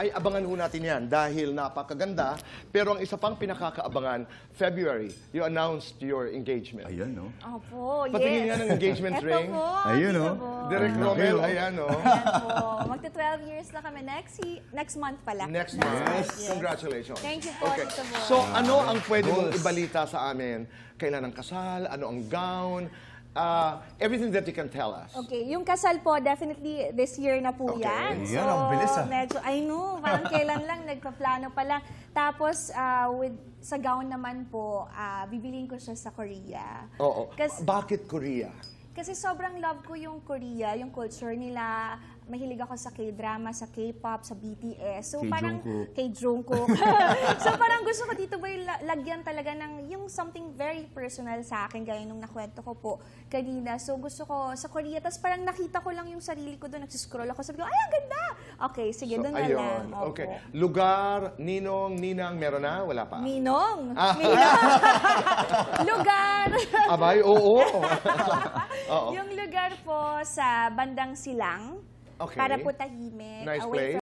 ay abangan ho natin yan dahil napakaganda. Pero ang isa pang pinakakaabangan, February, you announced your engagement. Ayan, no? Opo, yes. Patingin nga ng engagement Ito ring. po. Ayun, dito oh. po. Direct Ang laki, Romel, oh. ayan o. Ayan po. Magta-12 years na kami next month pala. Next month. Yes. Congratulations. Thank you po, Tito Boy. So, ano ang pwede mong Boss. ibalita sa amin? Kailan ang kasal? Ano ang gown? Everything that you can tell us. Okay, yung kasal po, definitely this year na po Okay. yan. Yan, ang bilis, ah. Medyo, I know, parang kailan lang, nagpaplano pa lang. Tapos, sa gown naman po, bibiliin ko siya sa Korea. Oo. Kasi- Bakit Korea? Kasi sobrang love ko yung Korea, yung culture nila. Mahilig ako sa K-drama, sa K-pop, sa BTS. So Kay parang Jungkook. kay Jungkook. So parang gusto ko dito ba lagyan talaga ng yung something very personal sa akin gaya nung nakwento ko po kanina. So gusto ko sa Korea, tapos parang nakita ko lang yung sarili ko doon, nagsiscroll ako, sabi ko, ay, ang ganda! Okay, sige, doon na lang. Opo. Okay. Lugar, ninong, ninang, meron na? Wala pa? Ninong! Ah. Ninong! Lugar! Abay, oo. Oo. Yung lugar po sa bandang Silang. Okay. Para po tahimik, Nice away place.